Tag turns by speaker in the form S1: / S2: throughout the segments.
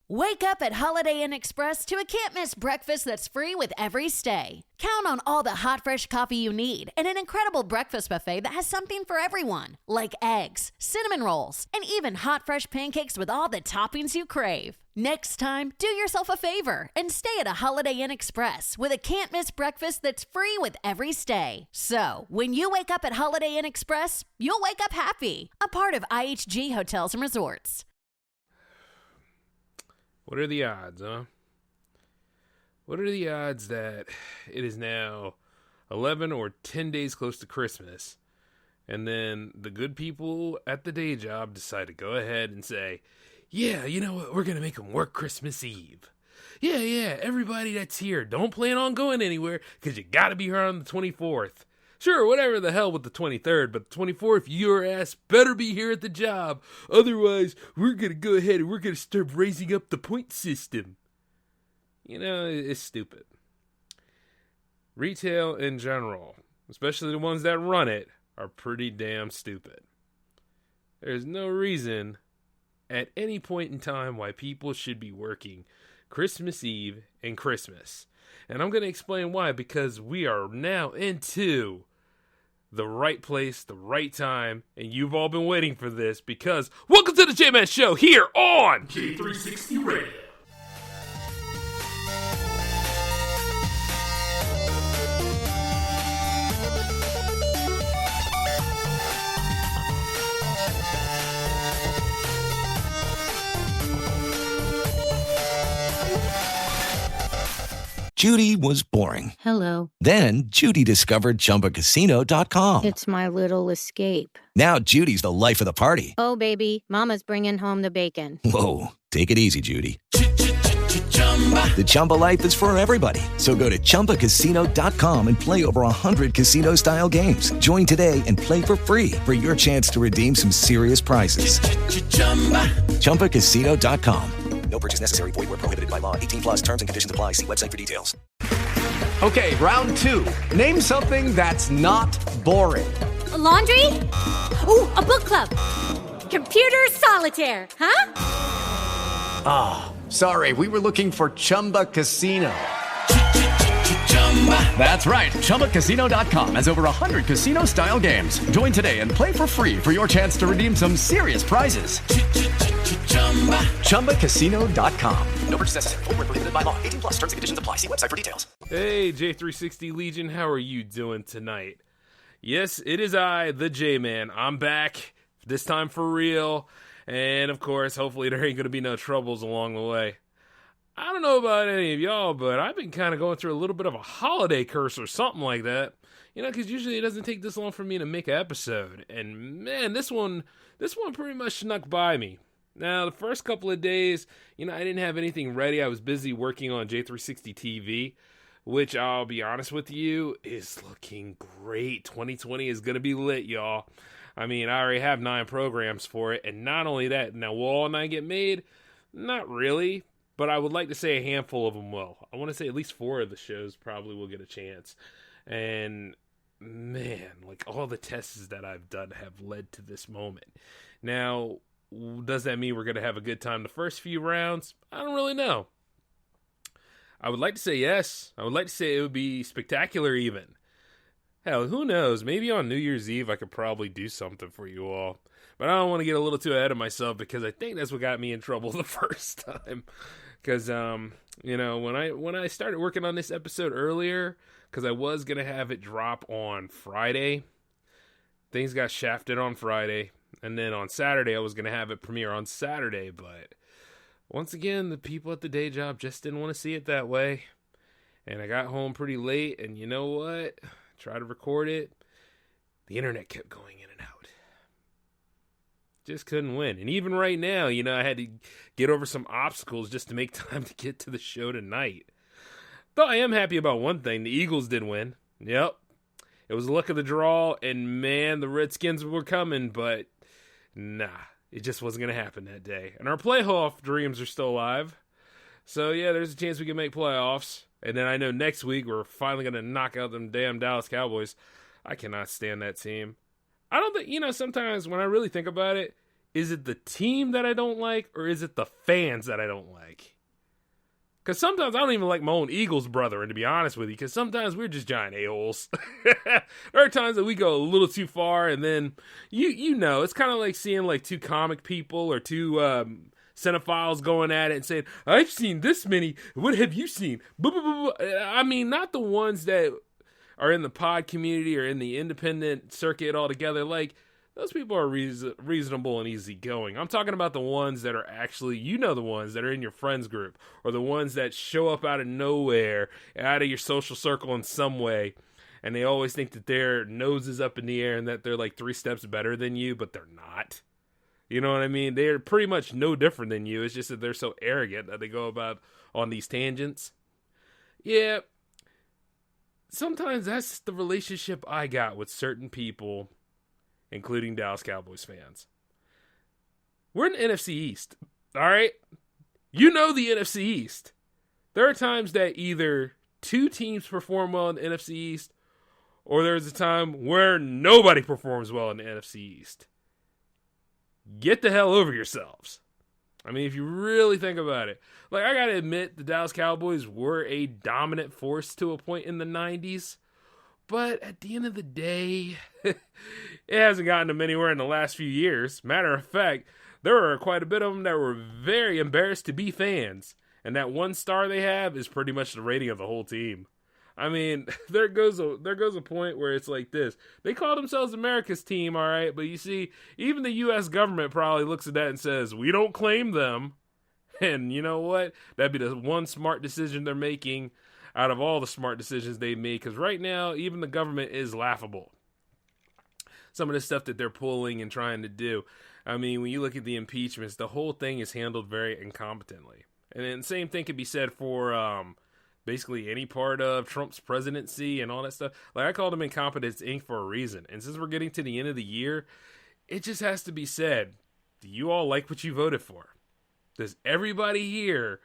S1: Wake up at Holiday Inn Express to a can't-miss breakfast that's free with every stay. Count on all the hot, fresh coffee you need and an incredible breakfast buffet that has something for everyone, like eggs, cinnamon rolls, and even hot, fresh pancakes with all the toppings you crave. Next time, do yourself a favor and stay at a Holiday Inn Express with a can't-miss breakfast that's free with every stay. So, when you wake up at Holiday Inn Express, you'll wake up happy. A part of IHG Hotels and Resorts.
S2: What are the odds, huh? What are the odds that it is now 11 or 10 days close to Christmas, and then the good people at the day job decide to go ahead and say, yeah, you know what, we're going to make them work Christmas Eve. Yeah, everybody that's here, don't plan on going anywhere, because you got to be here on the 24th. Sure, whatever the hell with the 23rd, but the 24th, your ass better be here at the job. Otherwise, we're going to go ahead and we're going to start raising up the point system. You know, it's stupid. Retail in general, especially the ones that run it, are pretty damn stupid. There's no reason at any point in time why people should be working Christmas Eve and Christmas. And I'm going to explain why, because we are now into the right place, the right time, and you've all been waiting for this, because welcome to the J-Man Show here on J360 Radio.
S3: Judy was boring.
S4: Hello.
S3: Then Judy discovered ChumbaCasino.com.
S4: It's my little escape.
S3: Now Judy's the life of the party.
S4: Oh, baby, mama's bringing home the bacon.
S3: Whoa, take it easy, Judy. The Chumba life is for everybody. So go to ChumbaCasino.com and play over 100 casino-style games. Join today and play for free for your chance to redeem some serious prizes. ChumbaCasino.com. No purchase necessary. Void where prohibited by law. 18 plus terms and conditions apply. See website for details.
S5: Okay, round two. Name something that's not boring.
S6: A laundry? Ooh, a book club. Computer solitaire, huh?
S5: Ah, sorry. We were looking for Chumba Casino. That's right. ChumbaCasino.com has over 100 casino-style games. Join today and play for free for your chance to redeem some serious prizes. ChumbaCasino.com. No purchase necessary. Void where prohibited by law. 18 plus terms and conditions apply. See website for details.
S2: Hey, J360 Legion, how are you doing tonight? Yes, it is I, the J-Man. I'm back, this time for real. And, of course, hopefully there ain't going to be no troubles along the way. I don't know about any of y'all, but I've been kind of going through a little bit of a holiday curse or something like that. You know, because usually it doesn't take this long for me to make an episode. And, man, this one pretty much snuck by me. Now, the first couple of days, you know, I didn't have anything ready. I was busy working on J360 TV, which I'll be honest with you, is looking great. 2020 is going to be lit, y'all. I mean, I already have 9 programs for it, and not only that, now will all 9 get made? Not really, but I would like to say a handful of them will. I want to say at least 4 of the shows probably will get a chance. And, man, like all the tests that I've done have led to this moment. Now, does that mean we're going to have a good time the first few rounds? I don't really know. I would like to say yes. I would like to say it would be spectacular even. Hell, who knows? Maybe on New Year's Eve I could probably do something for you all. But I don't want to get a little too ahead of myself, because I think that's what got me in trouble the first time. Because, you know, when I started working on this episode earlier, because I was going to have it drop on Friday, things got shafted on Friday. And then on Saturday, I was going to have it premiere on Saturday. But once again, the people at the day job just didn't want to see it that way. And I got home pretty late. And you know what? Tried to record it. The internet kept going in and out. Just couldn't win. And even right now, you know, I had to get over some obstacles just to make time to get to the show tonight. Though I am happy about one thing. The Eagles did win. Yep. It was the luck of the draw. And man, the Redskins were coming. But nah, it just wasn't going to happen that day. And our playoff dreams are still alive. So yeah, there's a chance we can make playoffs. And then I know next week we're finally going to knock out them damn Dallas Cowboys. I cannot stand that team. I don't think, you know, sometimes when I really think about it, is it the team that I don't like, or is it the fans that I don't like? Because sometimes I don't even like my own Eagles brethren, to be honest with you, because sometimes we're just giant a-holes. There are times that we go a little too far, and then, you know, it's kind of like seeing like two comic people or two cinephiles going at it and saying, I've seen this many, what have you seen? I mean, not the ones that are in the pod community or in the independent circuit altogether. Like, those people are reasonable and easygoing. I'm talking about the ones that are actually, you know, the ones that are in your friends group, or the ones that show up out of nowhere, out of your social circle in some way, and they always think that their nose is up in the air and that they're like 3 steps better than you, but they're not. You know what I mean? They're pretty much no different than you. It's just that they're so arrogant that they go about on these tangents. Yeah. Sometimes that's the relationship I got with certain people, including Dallas Cowboys fans. We're in the NFC East, all right? You know the NFC East. There are times that either 2 teams perform well in the NFC East, or there's a time where nobody performs well in the NFC East. Get the hell over yourselves. I mean, if you really think about it. Like, I gotta admit, the Dallas Cowboys were a dominant force to a point in the 90s. But at the end of the day, it hasn't gotten them anywhere in the last few years. Matter of fact, there were quite a bit of them that were very embarrassed to be fans. And that 1 star they have is pretty much the rating of the whole team. I mean, there goes a point where it's like this. They call themselves America's team, all right? But you see, even the U.S. government probably looks at that and says, we don't claim them. And you know what? That'd be the one smart decision they're making out of all the smart decisions they made, because right now, even the government is laughable. Some of the stuff that they're pulling and trying to do. I mean, when you look at the impeachments, the whole thing is handled very incompetently. And then the same thing could be said for basically any part of Trump's presidency and all that stuff. Like, I called them Incompetence Inc. for a reason. And since we're getting to the end of the year, it just has to be said, do you all like what you voted for? Does everybody here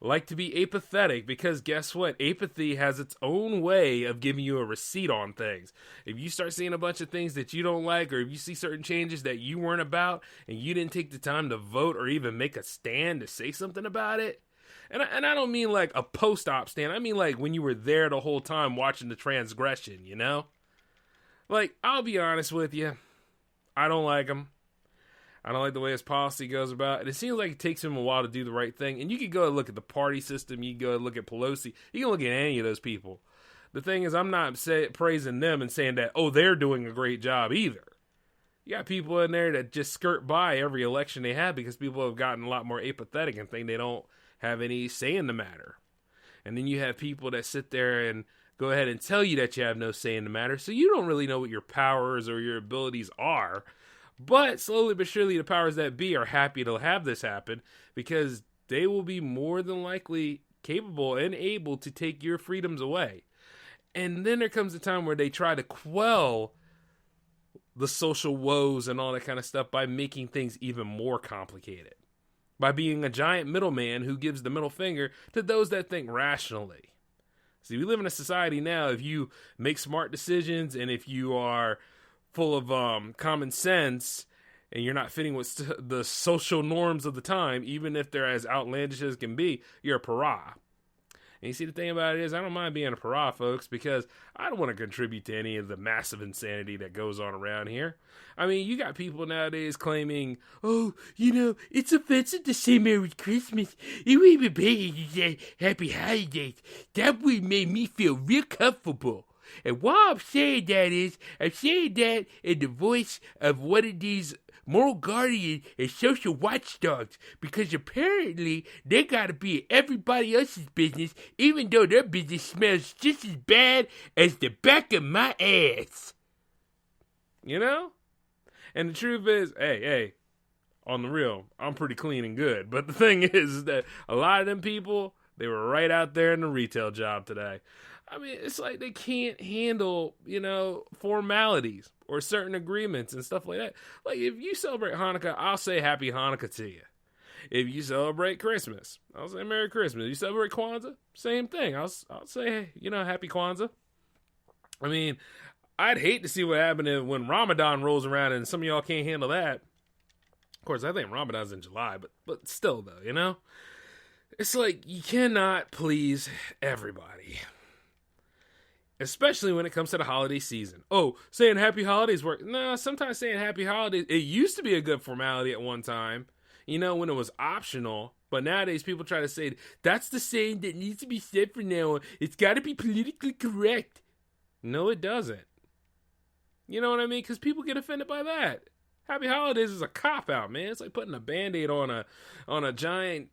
S2: like to be apathetic? Because guess what? Apathy has its own way of giving you a receipt on things. If you start seeing a bunch of things that you don't like, or if you see certain changes that you weren't about, and you didn't take the time to vote or even make a stand to say something about it, and I don't mean like a post-op stand. I mean like when you were there the whole time watching the transgression, you know? Like, I'll be honest with you. I don't like him. I don't like the way his policy goes about. And it seems like it takes him a while to do the right thing. And you could go and look at the party system. You can go and look at Pelosi. You can look at any of those people. The thing is, I'm not praising them and saying that, oh, they're doing a great job either. You got people in there that just skirt by every election they have because people have gotten a lot more apathetic and think they don't have any say in the matter. And then you have people that sit there and go ahead and tell you that you have no say in the matter. So you don't really know what your powers or your abilities are. But slowly but surely, the powers that be are happy to have this happen because they will be more than likely capable and able to take your freedoms away. And then there comes a time where they try to quell the social woes and all that kind of stuff by making things even more complicated. By being a giant middleman who gives the middle finger to those that think rationally. See, we live in a society now, if you make smart decisions and if you are full of common sense, and you're not fitting with the social norms of the time, even if they're as outlandish as can be, you're a pariah. And you see, the thing about it is, I don't mind being a pariah, folks, because I don't want to contribute to any of the massive insanity that goes on around here. I mean, you got people nowadays claiming, oh, you know, it's offensive to say Merry Christmas. It would be better to say Happy Holidays. That would make me feel real comfortable. And why I'm saying that is, I'm saying that in the voice of one of these moral guardians and social watchdogs, because apparently they gotta be in everybody else's business, even though their business smells just as bad as the back of my ass. You know? And the truth is, hey, on the real, I'm pretty clean and good. But the thing is that a lot of them people, they were right out there in the retail job today. I mean, it's like they can't handle, you know, formalities or certain agreements and stuff like that. Like, if you celebrate Hanukkah, I'll say Happy Hanukkah to you. If you celebrate Christmas, I'll say Merry Christmas. If you celebrate Kwanzaa, same thing. I'll say, you know, Happy Kwanzaa. I mean, I'd hate to see what happened when Ramadan rolls around and some of y'all can't handle that. Of course, I think Ramadan's in July, but still, though, you know? It's like you cannot please everybody. Especially when it comes to the holiday season. Oh, saying happy holidays work. No, sometimes saying happy holidays, it used to be a good formality at one time, you know, when it was optional. But nowadays, people try to say, that's the saying that needs to be said for now. It's got to be politically correct. No, it doesn't. You know what I mean? Because people get offended by that. Happy holidays is a cop-out, man. It's like putting a Band-Aid on a giant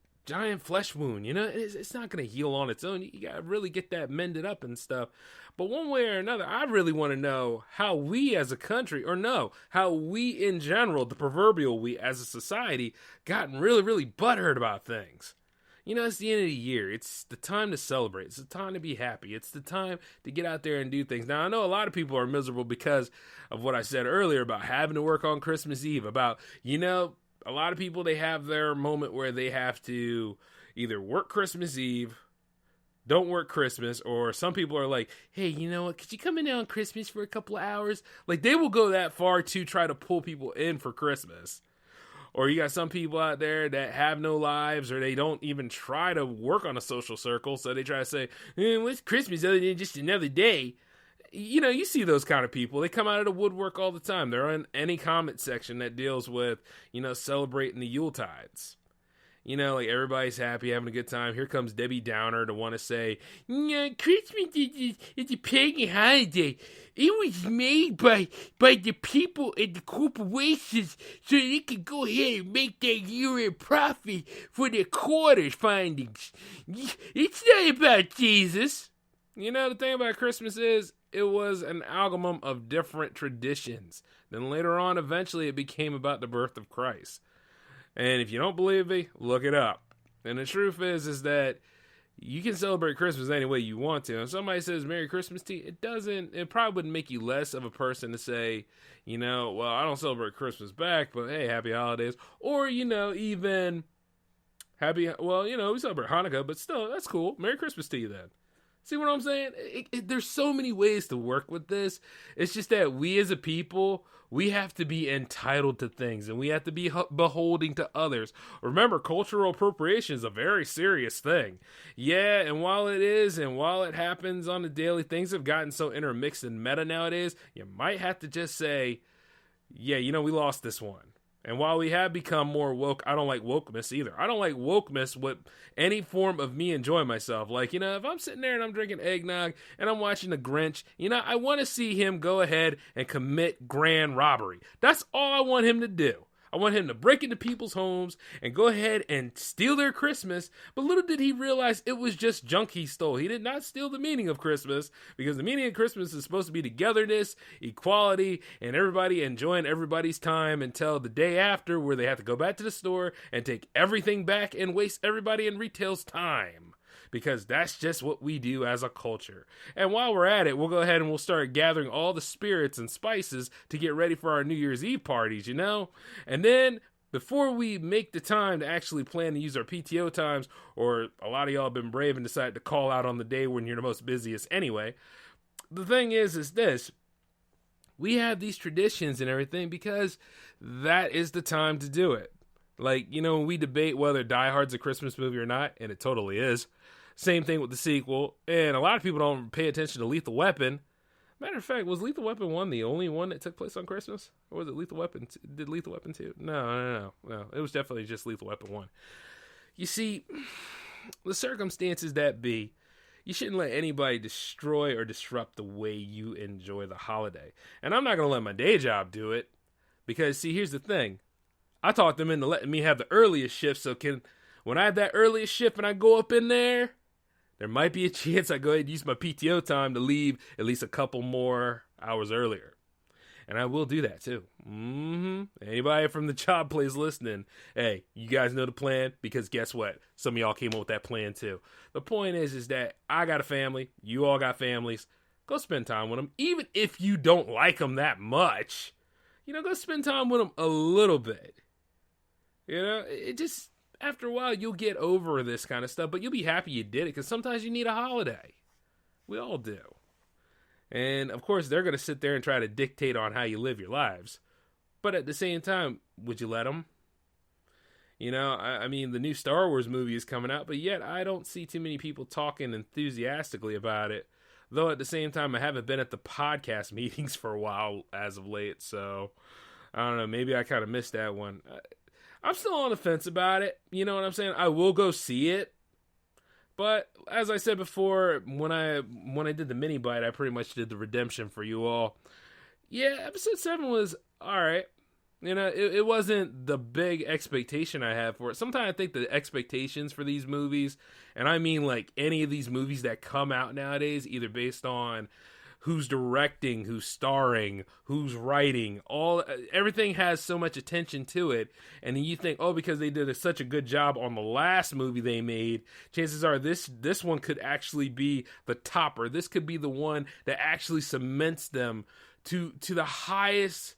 S2: flesh wound, you know? It's not going to heal on its own. You got to really get that mended up and stuff. But one way or another, I really want to know how we as a country, or no, how we in general, the proverbial we as a society, gotten really, really butthurt about things. You know, it's the end of the year. It's the time to celebrate. It's the time to be happy. It's the time to get out there and do things. Now, I know a lot of people are miserable because of what I said earlier about having to work on Christmas Eve, about, you know, a lot of people, they have their moment where they have to either work Christmas Eve, don't work Christmas, or some people are like, hey, you know what, could you come in on Christmas for a couple of hours? Like, they will go that far to try to pull people in for Christmas. Or you got some people out there that have no lives, or they don't even try to work on a social circle, so they try to say, what's Christmas other than just another day? You know, you see those kind of people. They come out of the woodwork all the time. They're in any comment section that deals with, you know, celebrating the Yuletides. You know, like, everybody's happy, having a good time. Here comes Debbie Downer to want to say, Christmas is a pagan holiday. It was made by the people and the corporations so they could go ahead and make that year-end profit for their quarters findings. It's not about Jesus. You know, the thing about Christmas is, it was an amalgam of different traditions. Then later on, eventually, it became about the birth of Christ. And if you don't believe me, look it up. And the truth is that you can celebrate Christmas any way you want to. If somebody says Merry Christmas to you, it probably wouldn't make you less of a person to say, you know, well, I don't celebrate Christmas back, but hey, happy holidays. Or, you know, even well, you know, we celebrate Hanukkah, but still, that's cool. Merry Christmas to you then. See what I'm saying? There's so many ways to work with this. It's just that we as a people, we have to be entitled to things, and we have to be beholding to others. Remember, cultural appropriation is a very serious thing. Yeah, and while it happens on the daily, things have gotten so intermixed and meta nowadays, you might have to just say, yeah, you know, we lost this one. And while we have become more woke, I don't like wokeness either. I don't like wokeness with any form of me enjoying myself. Like, you know, if I'm sitting there and I'm drinking eggnog and I'm watching The Grinch, you know, I want to see him go ahead and commit grand robbery. That's all I want him to do. I want him to break into people's homes and go ahead and steal their Christmas. But little did he realize it was just junk he stole. He did not steal the meaning of Christmas, because the meaning of Christmas is supposed to be togetherness, equality, and everybody enjoying everybody's time until the day after, where they have to go back to the store and take everything back and waste everybody in retail's time. Because that's just what we do as a culture. And while we're at it, we'll go ahead and we'll start gathering all the spirits and spices to get ready for our New Year's Eve parties, you know? And then, before we make the time to actually plan to use our PTO times, or a lot of y'all have been brave and decided to call out on the day when you're the most busiest anyway, the thing is this. We have these traditions and everything because that is the time to do it. Like, you know, when we debate whether Die Hard's a Christmas movie or not, and it totally is. Same thing with the sequel, and a lot of people don't pay attention to Lethal Weapon. Matter of fact, was Lethal Weapon 1 the only one that took place on Christmas? Or was it Lethal Weapon 2? Did Lethal Weapon 2? No. It was definitely just Lethal Weapon 1. You see, the circumstances that be, you shouldn't let anybody destroy or disrupt the way you enjoy the holiday. And I'm not going to let my day job do it, because, see, here's the thing. I talked them into letting me have the earliest shift, so when I have that earliest shift and I go up in there might be a chance I go ahead and use my PTO time to leave at least a couple more hours earlier. And I will do that too. Anybody from the job place listening, hey, you guys know the plan, because guess what? Some of y'all came up with that plan too. The point is that I got a family. You all got families. Go spend time with them. Even if you don't like them that much, you know, go spend time with them a little bit. You know, it just... After a while, you'll get over this kind of stuff, but you'll be happy you did it, because sometimes you need a holiday. We all do. And, of course, they're going to sit there and try to dictate on how you live your lives. But at the same time, would you let them? You know, I mean, the new Star Wars movie is coming out, but yet I don't see too many people talking enthusiastically about it. Though at the same time, I haven't been at the podcast meetings for a while as of late, so I don't know. Maybe I kind of missed that one. I'm still on the fence about it. You know what I'm saying? I will go see it. But as I said before, when I did the mini bite, I pretty much did the redemption for you all. Yeah, episode 7 was all right. You know, it wasn't the big expectation I have for it. Sometimes I think the expectations for these movies, and I mean like any of these movies that come out nowadays, either based on who's directing, who's starring, who's writing, everything has so much attention to it. And then you think, oh, because they did such a good job on the last movie they made, chances are this one could actually be the topper. This could be the one that actually cements them to the highest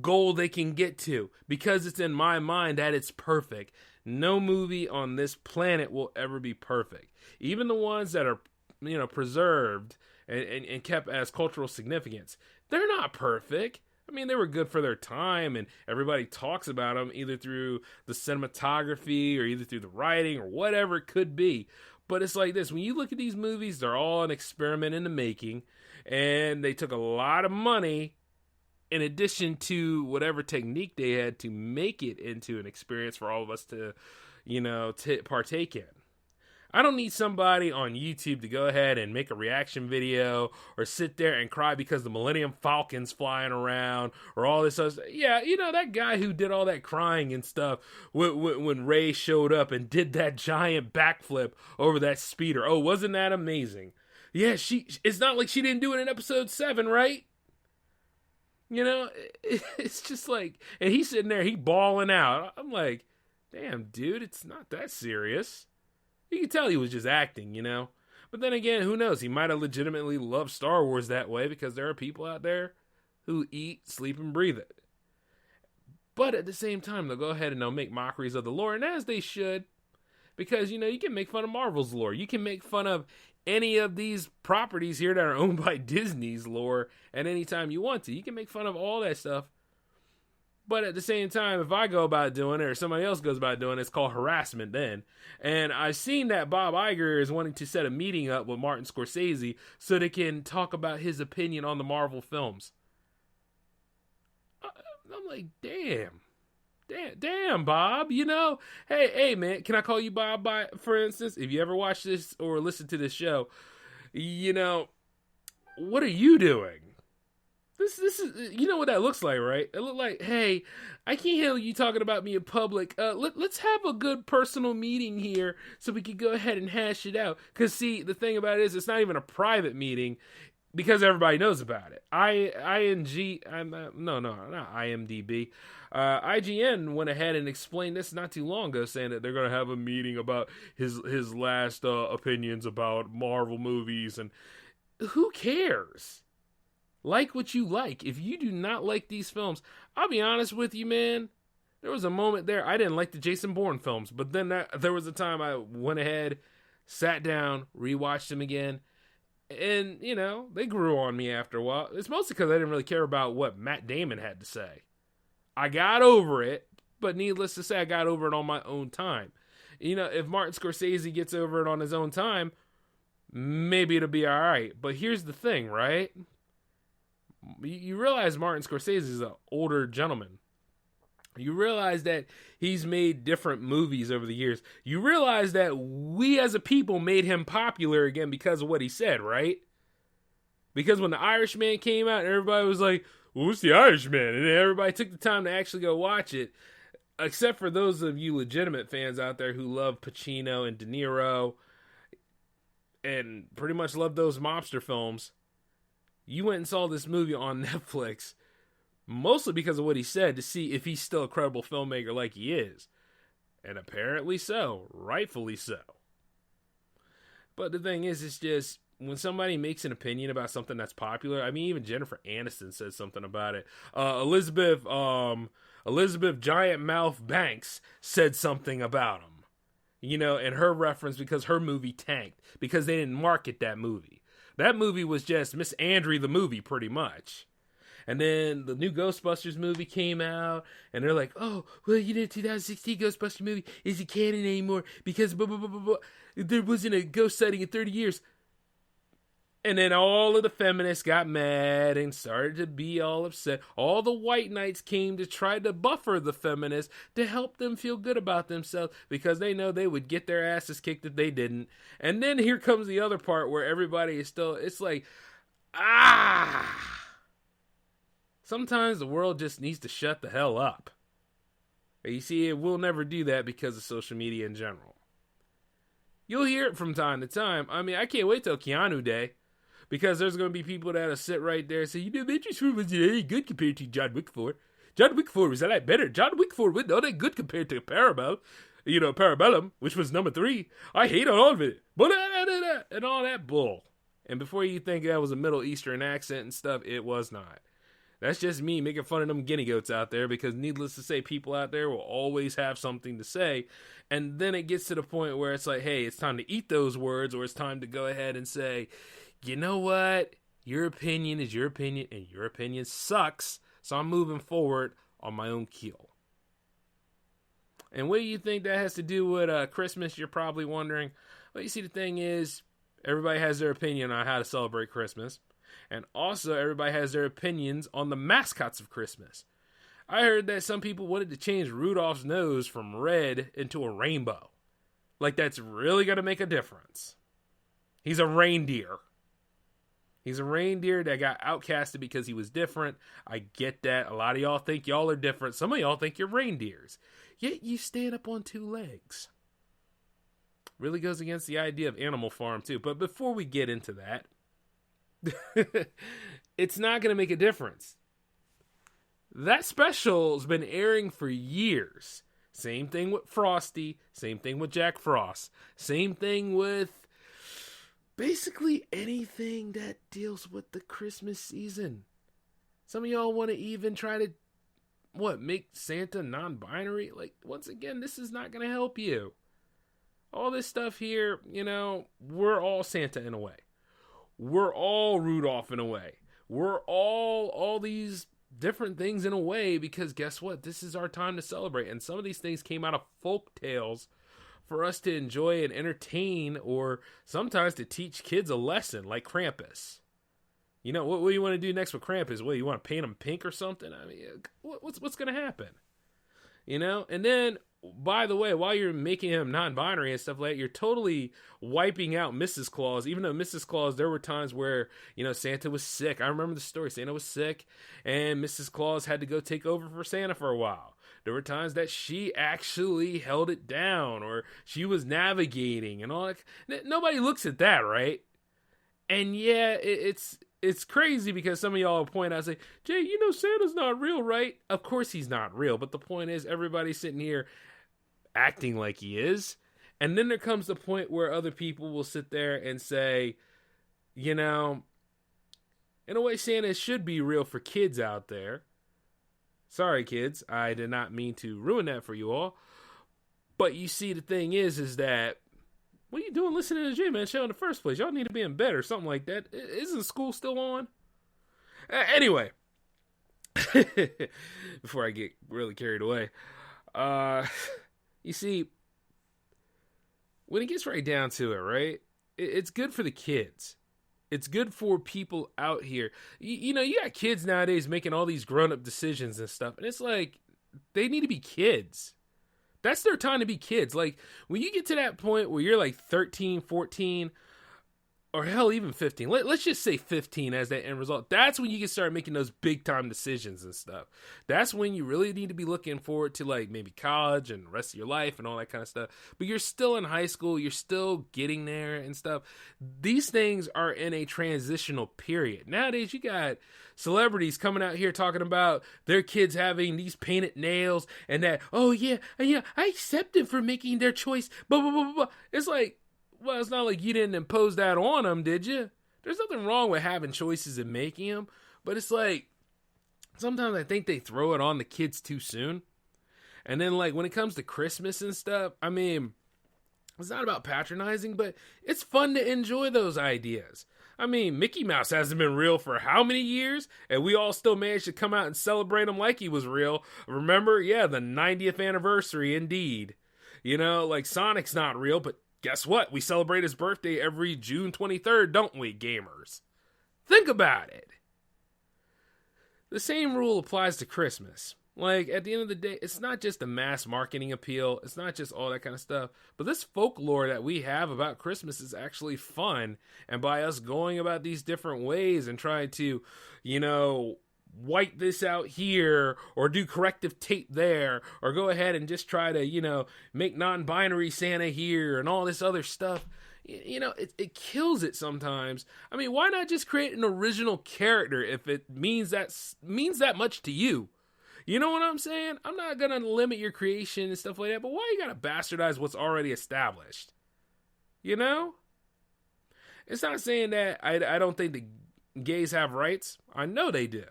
S2: goal they can get to, because it's in my mind that it's perfect. No movie on this planet will ever be perfect. Even the ones that are, you know, preserved and kept as cultural significance, they're not perfect. I mean, they were good for their time, and everybody talks about them either through the cinematography or either through the writing or whatever it could be. But it's like this. When you look at these movies, they're all an experiment in the making, and they took a lot of money in addition to whatever technique they had to make it into an experience for all of us to, you know, to partake in. I don't need somebody on YouTube to go ahead and make a reaction video or sit there and cry because the Millennium Falcon's flying around or all this other stuff. Yeah, you know, that guy who did all that crying and stuff when Rey showed up and did that giant backflip over that speeder. Oh, wasn't that amazing? Yeah, it's not like she didn't do it in episode 7, right? You know, it's just like, and he's sitting there, he bawling out. I'm like, damn, dude, it's not that serious. You can tell he was just acting, you know. But then again, who knows? He might have legitimately loved Star Wars that way, because there are people out there who eat, sleep, and breathe it. But at the same time, they'll go ahead and they'll make mockeries of the lore, and as they should. Because, you know, you can make fun of Marvel's lore. You can make fun of any of these properties here that are owned by Disney's lore at any time you want to. You can make fun of all that stuff. But at the same time, if I go about doing it or somebody else goes about doing it, it's called harassment then. And I've seen that Bob Iger is wanting to set a meeting up with Martin Scorsese so they can talk about his opinion on the Marvel films. I'm like, damn, Bob, you know? Hey, man, can I call you Bob, for instance? If you ever watch this or listen to this show, you know, what are you doing? This is, you know what that looks like, right? It looked like, hey, I can't handle you talking about me in public. Let's have a good personal meeting here so we can go ahead and hash it out. Because, see, the thing about it is, it's not even a private meeting because everybody knows about it. IGN went ahead and explained this not too long ago, saying that they're going to have a meeting about his last opinions about Marvel movies. And who cares? Like what you like. If you do not like these films, I'll be honest with you, man. There was a moment there, I didn't like the Jason Bourne films, but then there was a time I went ahead, sat down, rewatched them again, and, you know, they grew on me after a while. It's mostly because I didn't really care about what Matt Damon had to say. I got over it, but needless to say, I got over it on my own time. You know, if Martin Scorsese gets over it on his own time, maybe it'll be all right. But here's the thing, right? You realize Martin Scorsese is an older gentleman. You realize that he's made different movies over the years. You realize that we as a people made him popular again because of what he said, right? Because when The Irishman came out, everybody was like, well, what's The Irishman? And everybody took the time to actually go watch it. Except for those of you legitimate fans out there who love Pacino and De Niro and pretty much love those mobster films. You went and saw this movie on Netflix mostly because of what he said, to see if he's still a credible filmmaker like he is. And apparently so. Rightfully so. But the thing is, it's just, when somebody makes an opinion about something that's popular, I mean, even Jennifer Aniston said something about it. Elizabeth Giant Mouth Banks said something about him. You know, and her reference, because her movie tanked. Because they didn't market that movie. That movie was just Miss Andrew the movie, pretty much. And then the new Ghostbusters movie came out, and they're like, oh, well, 2016 Ghostbusters movie isn't canon anymore because blah, blah, blah, blah, blah. There wasn't a ghost sighting in 30 years. And then all of the feminists got mad and started to be all upset. All the white knights came to try to buffer the feminists to help them feel good about themselves because they know they would get their asses kicked if they didn't. And then here comes the other part where everybody is still, it's like, sometimes the world just needs to shut the hell up. You see, it will never do that because of social media in general. You'll hear it from time to time. I mean, I can't wait till Keanu Day. Because there's going to be people that'll sit right there and say, Matrix 4 was very good compared to John Wick 4. John Wick 4 was a lot better. John Wick 4 was not that good compared to Parabellum, which was number 3. I hate all of it. And all that bull. And before you think that was a Middle Eastern accent and stuff, it was not. That's just me making fun of them guinea goats out there because needless to say, people out there will always have something to say. And then it gets to the point where it's like, hey, it's time to eat those words, or it's time to go ahead and say, you know what? Your opinion is your opinion, and your opinion sucks. So I'm moving forward on my own keel. And what do you think that has to do with Christmas? You're probably wondering. Well, you see, the thing is, everybody has their opinion on how to celebrate Christmas. And also, everybody has their opinions on the mascots of Christmas. I heard that some people wanted to change Rudolph's nose from red into a rainbow. Like that's really going to make a difference. He's a reindeer. He's a reindeer that got outcasted because he was different. I get that. A lot of y'all think y'all are different. Some of y'all think you're reindeers. Yet you stand up on 2 legs. Really goes against the idea of Animal Farm too. But before we get into that, it's not going to make a difference. That special's been airing for years. Same thing with Frosty. Same thing with Jack Frost. Same thing with basically anything that deals with the Christmas season. Some of y'all want to even try to, make Santa non-binary? Like, once again, this is not going to help you. All this stuff here, we're all Santa in a way. We're all Rudolph in a way. We're all these different things in a way because guess what? This is our time to celebrate. And some of these things came out of folk tales for us to enjoy and entertain, or sometimes to teach kids a lesson, like Krampus. What do you want to do next with Krampus? What, you want to paint him pink or something? I mean, what's going to happen? And then, by the way, while you're making him non-binary and stuff like that, you're totally wiping out Mrs. Claus. Even though Mrs. Claus, there were times where, Santa was sick. I remember the story. Santa was sick, and Mrs. Claus had to go take over for Santa for a while. There were times that she actually held it down, or she was navigating and all that. Nobody looks at that, right? And yeah, it's crazy because some of y'all will point out and say, Jay, Santa's not real, right? Of course he's not real. But the point is, everybody's sitting here acting like he is. And then there comes the point where other people will sit there and say, in a way, Santa should be real for kids out there. Sorry, kids. I did not mean to ruin that for you all. But you see, the thing is that, what are you doing listening to the J-Man show in the first place? Y'all need to be in bed or something like that. Isn't school still on? Anyway, before I get really carried away, you see, when it gets right down to it, right, it's good for the kids. It's good for people out here. You got kids nowadays making all these grown-up decisions and stuff, and it's like, they need to be kids. That's their time to be kids. Like, when you get to that point where you're like 13, 14, or hell, even 15. Let's just say 15 as that end result. That's when you can start making those big time decisions and stuff. That's when you really need to be looking forward to like maybe college and the rest of your life and all that kind of stuff. But you're still in high school. You're still getting there and stuff. These things are in a transitional period. Nowadays, you got celebrities coming out here talking about their kids having these painted nails and that, oh yeah, I accept them for making their choice. Blah, blah, blah, blah, blah. It's like, well, it's not like you didn't impose that on them, did you? There's nothing wrong with having choices and making them. But it's like, sometimes I think they throw it on the kids too soon. And then, like, when it comes to Christmas and stuff, I mean, It's not about patronizing, but it's fun to enjoy those ideas. I mean, Mickey Mouse hasn't been real for how many years? And we all still managed to come out and celebrate him like he was real. Remember? Yeah, the 90th anniversary, indeed. You know, like Sonic's not real, but guess what? We celebrate his birthday every June 23rd, don't we, gamers? Think about it. The same rule applies to Christmas. Like, at the end of the day, it's not just a mass marketing appeal. It's not just all that kind of stuff. But this folklore that we have about Christmas is actually fun. And by us going about these different ways and trying to, you know, white this out here or do corrective tape there or go ahead and just try to, you know, make non-binary Santa here and all this other stuff, you know, it kills it sometimes. I mean, why not just create an original character if it means that much to you? You know what I'm saying? I'm not going to limit your creation and stuff like that, but why you got to bastardize what's already established? You know? It's not saying that I don't think the gays have rights. I know they do.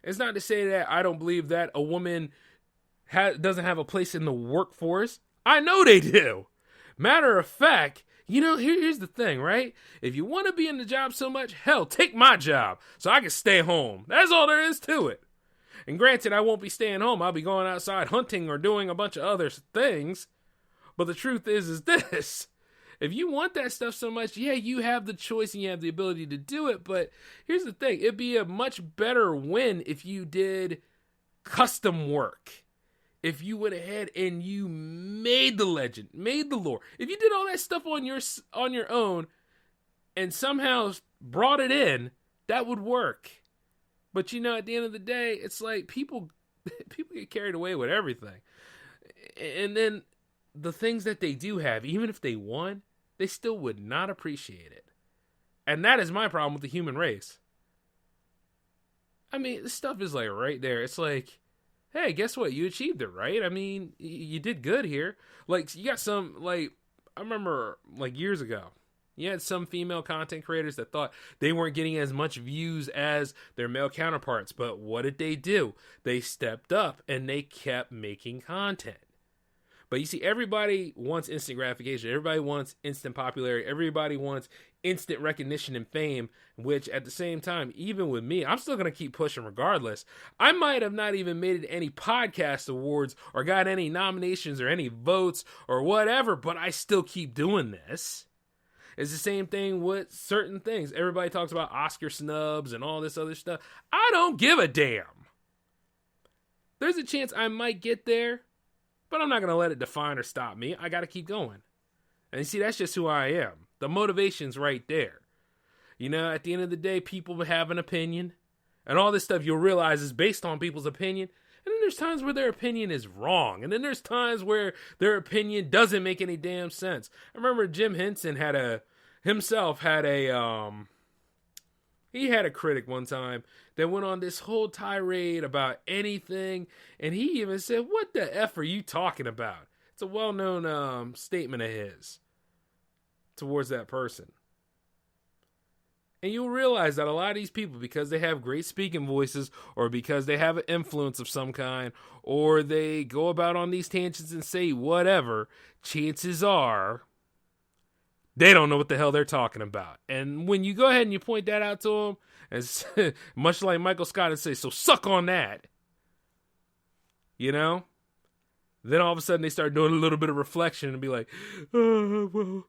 S2: It's not to say that I don't believe that a woman doesn't have a place in the workforce. I know they do. Matter of fact, you know, here's the thing, right? If you want to be in the job so much, hell, take my job so I can stay home. That's all there is to it. And granted, I won't be staying home. I'll be going outside hunting or doing a bunch of other things. But the truth is this. If you want that stuff so much, yeah, you have the choice and you have the ability to do it. But here's the thing. It'd be a much better win if you did custom work. If you went ahead and you made the legend, made the lore. If you did all that stuff on your own and somehow brought it in, that would work. But, you know, at the end of the day, it's like people get carried away with everything. And then the things that they do have, even if they won, they still would not appreciate it. And that is my problem with the human race. I mean, this stuff is like right there. It's like, hey, guess what? You achieved it, right? I mean, you did good here. Like, you got some, like, I remember, like, years ago, you had some female content creators that thought they weren't getting as much views as their male counterparts. But what did they do? They stepped up and they kept making content. But you see, everybody wants instant gratification. Everybody wants instant popularity. Everybody wants instant recognition and fame, which at the same time, even with me, I'm still going to keep pushing regardless. I might have not even made it any podcast awards or got any nominations or any votes or whatever, but I still keep doing this. It's the same thing with certain things. Everybody talks about Oscar snubs and all this other stuff. I don't give a damn. There's a chance I might get there, but I'm not going to let it define or stop me. I got to keep going. And you see, that's just who I am. The motivation's right there. You know, at the end of the day, people have an opinion. And all this stuff you'll realize is based on people's opinion. And then there's times where their opinion is wrong. And then there's times where their opinion doesn't make any damn sense. I remember Jim Henson had a critic one time that went on this whole tirade about anything. And he even said, "What the F are you talking about?" It's a well-known statement of his towards that person. And you'll realize that a lot of these people, because they have great speaking voices, or because they have an influence of some kind, or they go about on these tangents and say whatever, chances are they don't know what the hell they're talking about. And when you go ahead and you point that out to them, as much like Michael Scott would say, "So suck on that," you know? Then all of a sudden they start doing a little bit of reflection and be like, maybe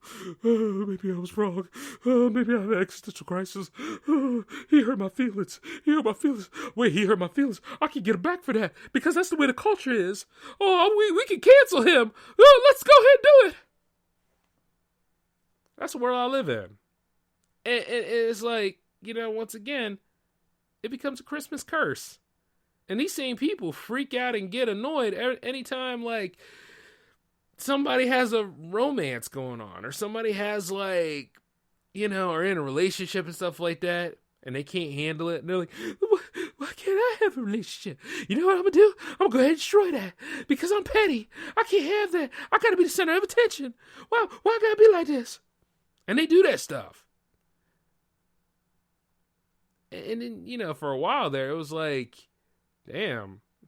S2: I was wrong. Maybe I had an existential crisis. He hurt my feelings. Wait, he hurt my feelings. I can get him back for that because that's the way the culture is. Oh, we can cancel him. Let's go ahead and do it. That's the world I live in. And it's like, you know, once again, it becomes a Christmas curse. And these same people freak out and get annoyed anytime, like, somebody has a romance going on, or somebody has, like, you know, are in a relationship and stuff like that, and they can't handle it. And they're like, why can't I have a relationship? You know what I'm going to do? I'm going to go ahead and destroy that because I'm petty. I can't have that. I got to be the center of attention. Why I got to be like this? And they do that stuff. And then, you know, for a while there, it was like,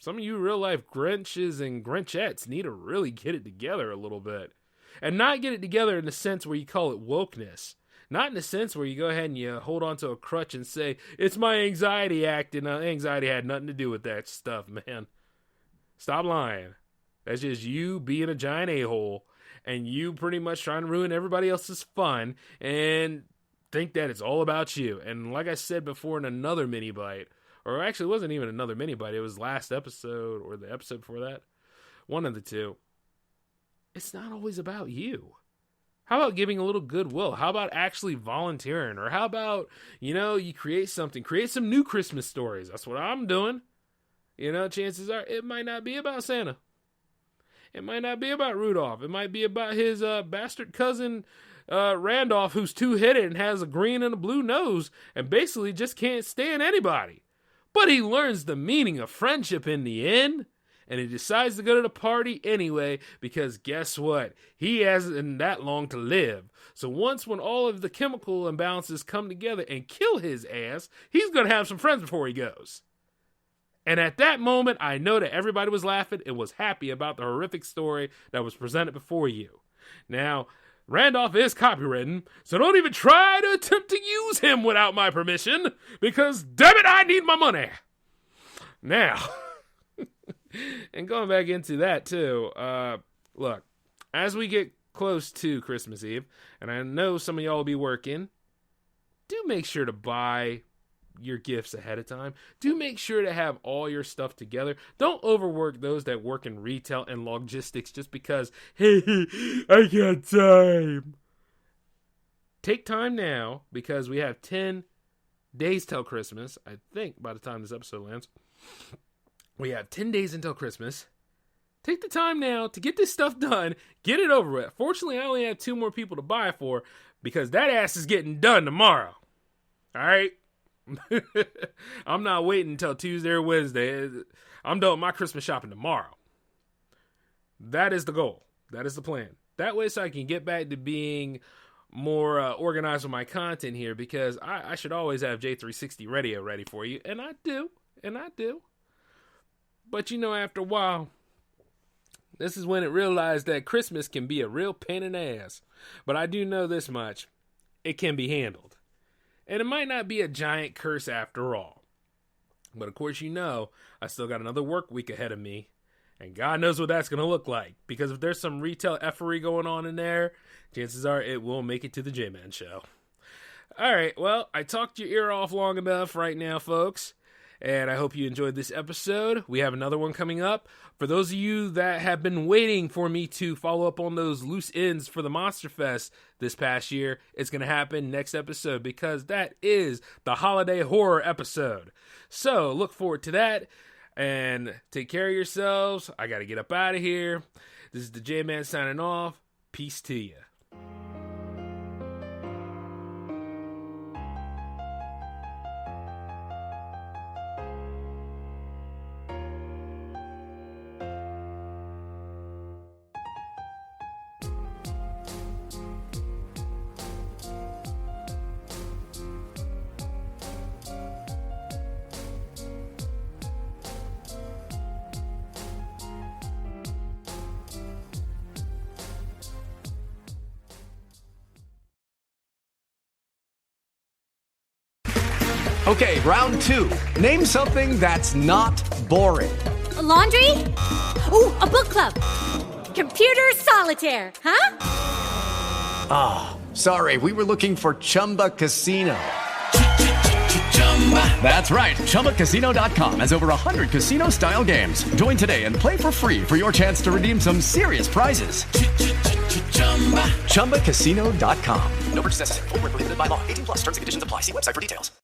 S2: Some of you real life Grinches and Grinchettes need to really get it together a little bit. And not get it together in the sense where you call it wokeness. Not in the sense where you go ahead and you hold on to a crutch and say, it's my anxiety acting. Anxiety had nothing to do with that stuff, man. Stop lying. That's just you being a giant a-hole and you pretty much trying to ruin everybody else's fun and think that it's all about you. And like I said before in another mini bite, or actually it wasn't even another mini bite, it was last episode or the episode before that, one of the two. It's not always about you. How about giving a little goodwill? How about actually volunteering? Or how about, you create something, create some new Christmas stories. That's what I'm doing. Chances are it might not be about Santa. It might not be about Rudolph. It might be about his bastard cousin, Randolph, who's two-headed and has a green and a blue nose and basically just can't stand anybody. But he learns the meaning of friendship in the end, and he decides to go to the party anyway because guess what? He hasn't that long to live. So when all of the chemical imbalances come together and kill his ass, he's going to have some friends before he goes. And at that moment, I know that everybody was laughing and was happy about the horrific story that was presented before you. Now, Randolph is copywritten, so don't even try to attempt to use him without my permission, because damn it, I need my money. Now, and going back into that too, look, as we get close to Christmas Eve, and I know some of y'all will be working, do make sure to buy your gifts ahead of time. Do make sure to have all your stuff together. Don't overwork those that work in retail and logistics just because, hey, I got time. Take time now because we have 10 days till Christmas. I think by the time this episode lands, we have 10 days until Christmas. Take the time now to get this stuff done. Get it over with. Fortunately, I only have 2 more people to buy for because that ass is getting done tomorrow. All right? I'm not waiting until Tuesday or Wednesday. I'm done with my Christmas shopping tomorrow. That is the goal. That is the plan. That way so I can get back to being more organized with my content here because I should always have J360 radio ready for you. And I do. But after a while, this is when it realized that Christmas can be a real pain in the ass. But I do know this much. It can be handled. And it might not be a giant curse after all. But of course, I still got another work week ahead of me. And God knows what that's going to look like. Because if there's some retail effery going on in there, chances are it will make it to the J-Man show. All right, well, I talked your ear off long enough right now, folks. And I hope you enjoyed this episode. We have another one coming up. For those of you that have been waiting for me to follow up on those loose ends for the Monster Fest this past year, it's going to happen next episode because that is the holiday horror episode. So look forward to that and take care of yourselves. I got to get up out of here. This is the J-Man signing off. Peace to you.
S5: Okay, round 2. Name something that's not boring.
S6: A laundry? Ooh, a book club. Computer solitaire, huh?
S5: Ah, sorry, we were looking for Chumba Casino. That's right, ChumbaCasino.com has over 100 casino-style games. Join today and play for free for your chance to redeem some serious prizes. ChumbaCasino.com. No purchase necessary. Void where prohibited by law. 18+ terms and conditions apply. See website for details.